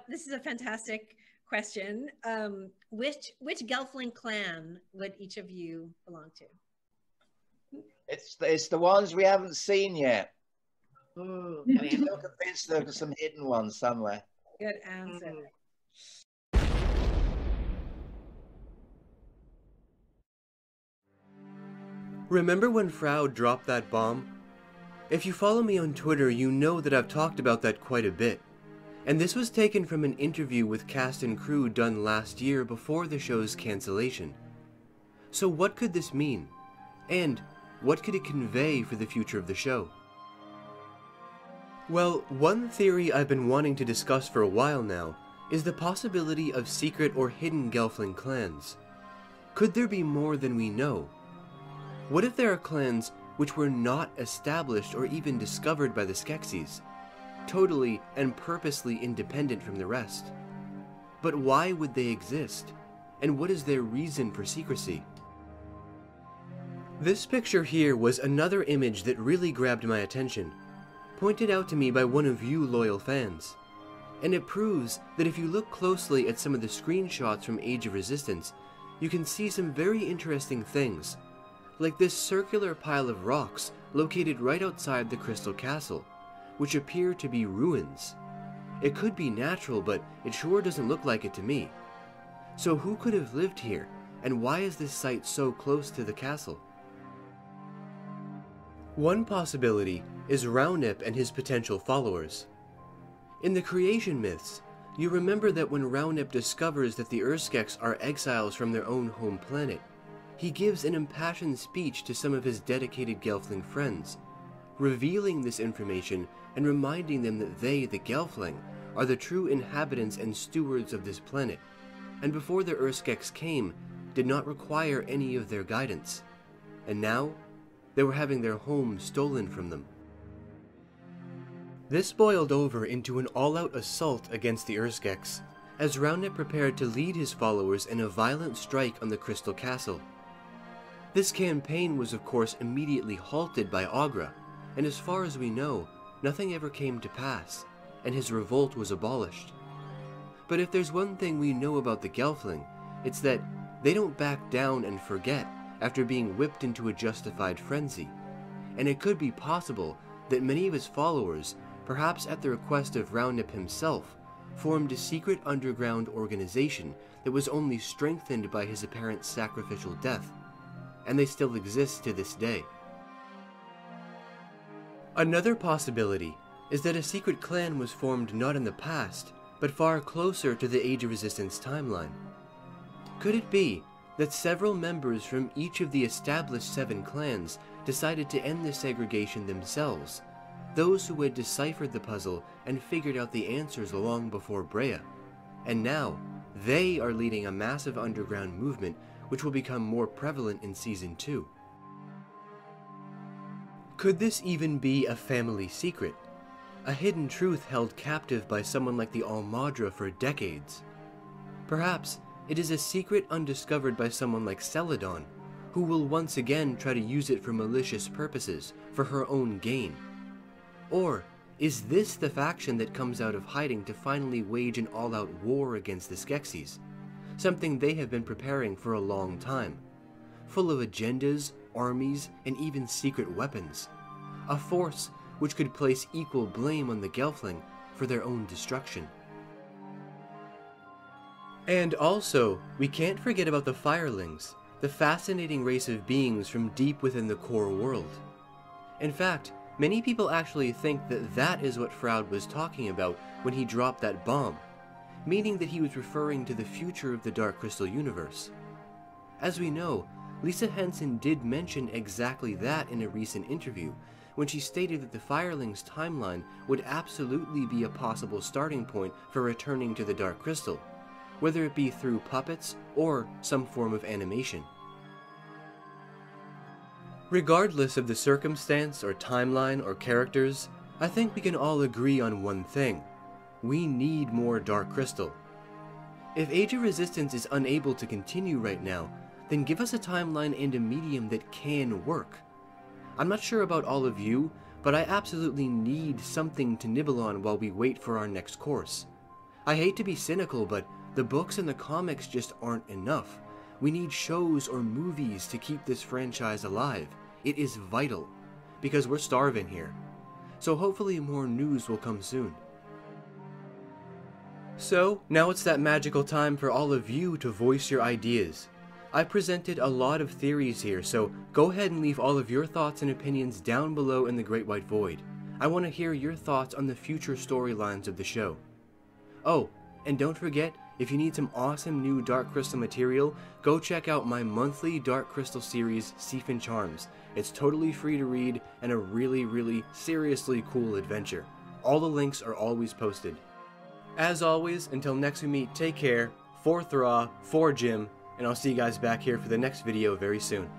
this is a fantastic question. Which Gelfling clan would each of you belong to? It's the ones we haven't seen yet. Ooh, I'm still convinced there's some hidden ones somewhere. good answer. Remember when Froud dropped that bomb? If you follow me on Twitter, you know that I've talked about that quite a bit. And this was taken from an interview with cast and crew done last year before the show's cancellation. So what could this mean? And what could it convey for the future of the show? Well, one theory I've been wanting to discuss for a while now is the possibility of secret or hidden Gelfling clans. Could there be more than we know? What if there are clans which were not established or even discovered by the Skeksis, totally and purposely independent from the rest? But why would they exist? And what is their reason for secrecy? This picture here was another image that really grabbed my attention, pointed out to me by one of you loyal fans. And it proves that if you look closely at some of the screenshots from Age of Resistance, you can see some very interesting things, like this circular pile of rocks located right outside the Crystal Castle, which appear to be ruins. It could be natural, but it sure doesn't look like it to me. So who could have lived here, and why is this site so close to the castle? One possibility is Rounip and his potential followers. In the creation myths, you remember that when Rounip discovers that the Urskeks are exiles from their own home planet, he gives an impassioned speech to some of his dedicated Gelfling friends, revealing this information and reminding them that they, the Gelfling, are the true inhabitants and stewards of this planet, and before the Urskeks came, did not require any of their guidance, and now they were having their home stolen from them. This boiled over into an all-out assault against the Urskeks, as Rounip prepared to lead his followers in a violent strike on the Crystal Castle. This campaign was of course immediately halted by Aughra, and as far as we know, nothing ever came to pass, and his revolt was abolished. But if there's one thing we know about the Gelfling, it's that they don't back down and forget after being whipped into a justified frenzy, and it could be possible that many of his followers, perhaps at the request of Rounip himself, formed a secret underground organization that was only strengthened by his apparent sacrificial death, and they still exist to this day. Another possibility is that a secret clan was formed not in the past, but far closer to the Age of Resistance timeline. Could it be that several members from each of the established 7 clans decided to end the segregation themselves, those who had deciphered the puzzle and figured out the answers long before Brea, and now they are leading a massive underground movement which will become more prevalent in Season 2. Could this even be a family secret? A hidden truth held captive by someone like the Almadra for decades? Perhaps it is a secret undiscovered by someone like Celadon, who will once again try to use it for malicious purposes, for her own gain. Or is this the faction that comes out of hiding to finally wage an all-out war against the Skeksis? Something they have been preparing for a long time, full of agendas, armies, and even secret weapons. A force which could place equal blame on the Gelfling for their own destruction. And also, we can't forget about the Firelings, the fascinating race of beings from deep within the core world. In fact, many people actually think that that is what Froud was talking about when he dropped that bomb, meaning that he was referring to the future of the Dark Crystal universe. As we know, Lisa Henson did mention exactly that in a recent interview, when she stated that the Firelings timeline would absolutely be a possible starting point for returning to the Dark Crystal, whether it be through puppets or some form of animation. Regardless of the circumstance or timeline or characters, I think we can all agree on one thing. We need more Dark Crystal. If Age of Resistance is unable to continue right now, then give us a timeline and a medium that can work. I'm not sure about all of you, but I absolutely need something to nibble on while we wait for our next course. I hate to be cynical, but the books and the comics just aren't enough. We need shows or movies to keep this franchise alive. It is vital, because we're starving here. So hopefully more news will come soon. So, now it's that magical time for all of you to voice your ideas. I've presented a lot of theories here, so go ahead and leave all of your thoughts and opinions down below in the Great White Void. I want to hear your thoughts on the future storylines of the show. Oh, and don't forget, if you need some awesome new Dark Crystal material, go check out my monthly Dark Crystal series, Siphon Charms. It's totally free to read and a really seriously cool adventure. All the links are always posted. As always, until next we meet, take care, for Thra, for Jim, and I'll see you guys back here for the next video very soon.